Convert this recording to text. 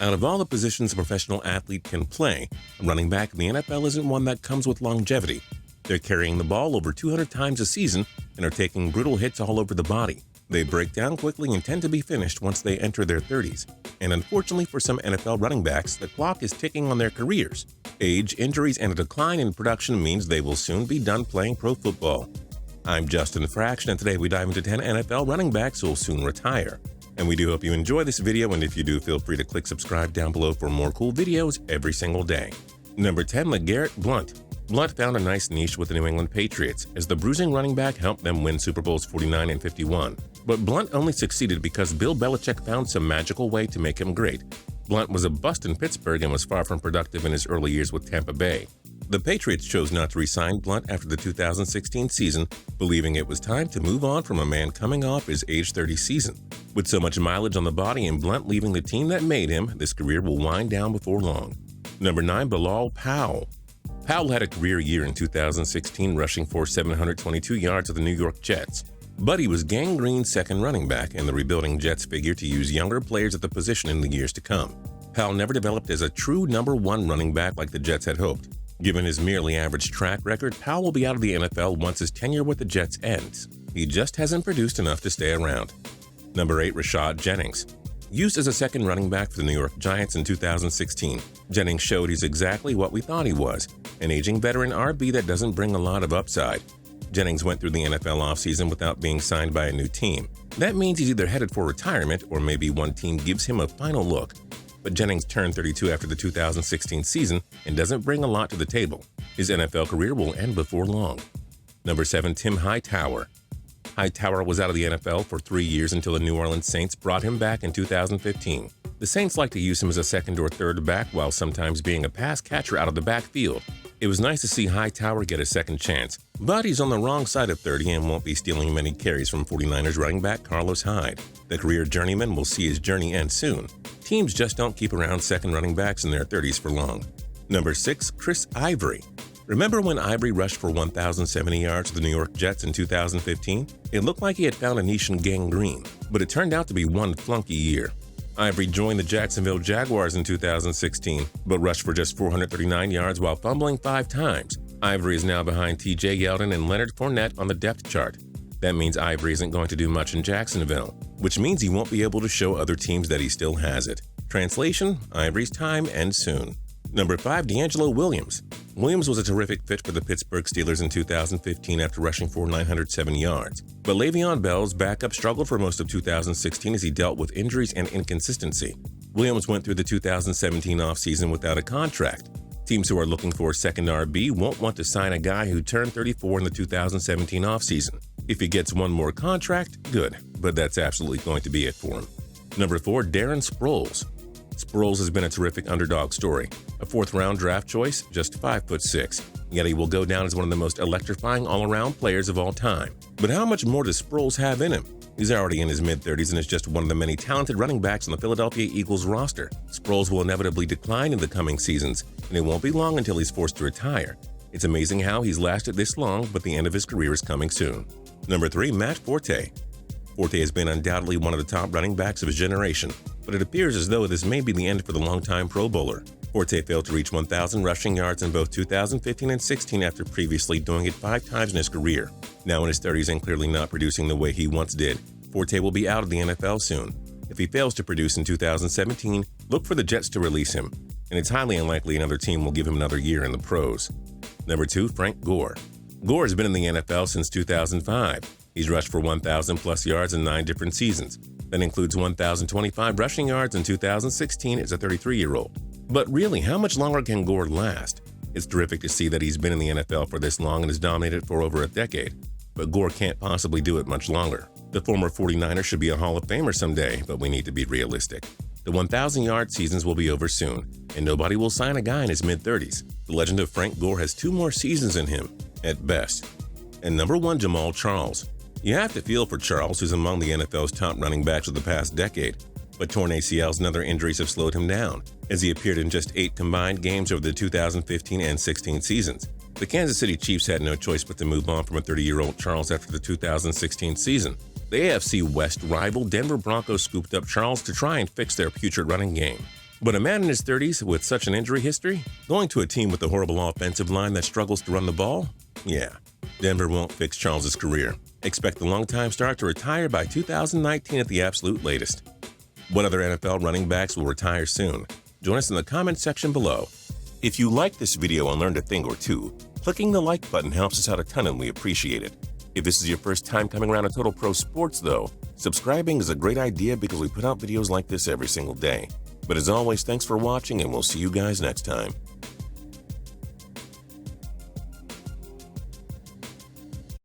Out of all the positions a professional athlete can play, a running back in the NFL isn't one that comes with longevity. They're carrying the ball over 200 times a season and are taking brutal hits all over the body. They break down quickly and tend to be finished once they enter their 30s. And unfortunately for some NFL running backs, the clock is ticking on their careers. Age, injuries, and a decline in production means they will soon be done playing pro football. I'm Justin Fraction, and today we dive into 10 NFL running backs who will soon retire. And we do hope you enjoy this video, and if you do, feel free to click subscribe down below for more cool videos every single day. Number 10, LeGarrette Blount. Blount found a nice niche with the New England Patriots, as the bruising running back helped them win Super Bowls 49 and 51. But Blount only succeeded because Bill Belichick found some magical way to make him great. Blount was a bust in Pittsburgh and was far from productive in his early years with Tampa Bay. The Patriots chose not to re-sign Blount after the 2016 season, believing it was time to move on from a man coming off his age 30 season. With so much mileage on the body and Blount leaving the team that made him, this career will wind down before long. Number 9, Bilal Powell. Powell had a career year in 2016, rushing for 722 yards with the New York Jets. But he was gangrene's second running back, and the rebuilding Jets figured to use younger players at the position in the years to come. Powell never developed as a true number one running back like the Jets had hoped. Given his merely average track record, Powell will be out of the NFL once his tenure with the Jets ends. He just hasn't produced enough to stay around. Number 8, Rashad Jennings. Used as a second running back for the New York Giants in 2016, Jennings showed he's exactly what we thought he was, an aging veteran RB that doesn't bring a lot of upside. Jennings went through the NFL offseason without being signed by a new team. That means he's either headed for retirement or maybe one team gives him a final look. But Jennings turned 32 after the 2016 season and doesn't bring a lot to the table. His NFL career will end before long. Number 7, Tim Hightower. Hightower was out of the NFL for 3 years until the New Orleans Saints brought him back in 2015. The Saints like to use him as a second or third back while sometimes being a pass catcher out of the backfield. It was nice to see Hightower get a second chance, but he's on the wrong side of 30 and won't be stealing many carries from 49ers running back Carlos Hyde. The career journeyman will see his journey end soon. Teams just don't keep around second running backs in their 30s for long. Number 6, Chris Ivory. Remember when Ivory rushed for 1,070 yards with the New York Jets in 2015? It looked like he had found a niche in gangrene, but it turned out to be one flunky year. Ivory joined the Jacksonville Jaguars in 2016, but rushed for just 439 yards while fumbling 5 times. Ivory is now behind TJ Yeldon and Leonard Fournette on the depth chart. That means Ivory isn't going to do much in Jacksonville, which means he won't be able to show other teams that he still has it. Translation: Ivory's time ends soon. Number 5, DeAngelo Williams. Williams was a terrific fit for the Pittsburgh Steelers in 2015 after rushing for 907 yards. But Le'Veon Bell's backup struggled for most of 2016 as he dealt with injuries and inconsistency. Williams went through the 2017 offseason without a contract. Teams who are looking for a second RB won't want to sign a guy who turned 34 in the 2017 offseason. If he gets one more contract, good, but that's absolutely going to be it for him. Number 4, Darren Sproles. Sproles has been a terrific underdog story. A 4th-round draft choice, just 5'6", yet he will go down as one of the most electrifying all-around players of all time. But how much more does Sproles have in him? He's already in his mid-30s and is just one of the many talented running backs on the Philadelphia Eagles roster. Sproles will inevitably decline in the coming seasons, and it won't be long until he's forced to retire. It's amazing how he's lasted this long, but the end of his career is coming soon. Number 3, Matt Forte. Forte has been undoubtedly one of the top running backs of his generation, but it appears as though this may be the end for the longtime Pro Bowler. Forte failed to reach 1,000 rushing yards in both 2015 and 16 after previously doing it 5 times in his career. Now in his 30s and clearly not producing the way he once did, Forte will be out of the NFL soon. If he fails to produce in 2017, look for the Jets to release him, and it's highly unlikely another team will give him another year in the pros. Number 2, Frank Gore. Gore has been in the NFL since 2005. He's rushed for 1,000-plus yards in 9 different seasons. That includes 1,025 rushing yards in 2016 as a 33-year-old. But really, how much longer can Gore last? It's terrific to see that he's been in the NFL for this long and has dominated for over a decade. But Gore can't possibly do it much longer. The former 49er should be a Hall of Famer someday, but we need to be realistic. The 1,000-yard seasons will be over soon, and nobody will sign a guy in his mid-30s. The legend of Frank Gore has 2 more seasons in him, at best. And number 1, Jamaal Charles. You have to feel for Charles, who's among the NFL's top running backs of the past decade. But torn ACLs and other injuries have slowed him down, as he appeared in just 8 combined games over the 2015 and 16 seasons. The Kansas City Chiefs had no choice but to move on from a 30-year-old Charles after the 2016 season. The AFC West rival Denver Broncos scooped up Charles to try and fix their putrid running game. But a man in his 30s with such an injury history, going to a team with a horrible offensive line that struggles to run the ball? Yeah, Denver won't fix Charles' career. Expect the longtime star to retire by 2019 at the absolute latest. What other NFL running backs will retire soon? Join us in the comments section below. If you like this video and learned a thing or two, clicking the like button helps us out a ton and we appreciate it. If this is your first time coming around to Total Pro Sports though, subscribing is a great idea because we put out videos like this every single day. But as always, thanks for watching and we'll see you guys next time.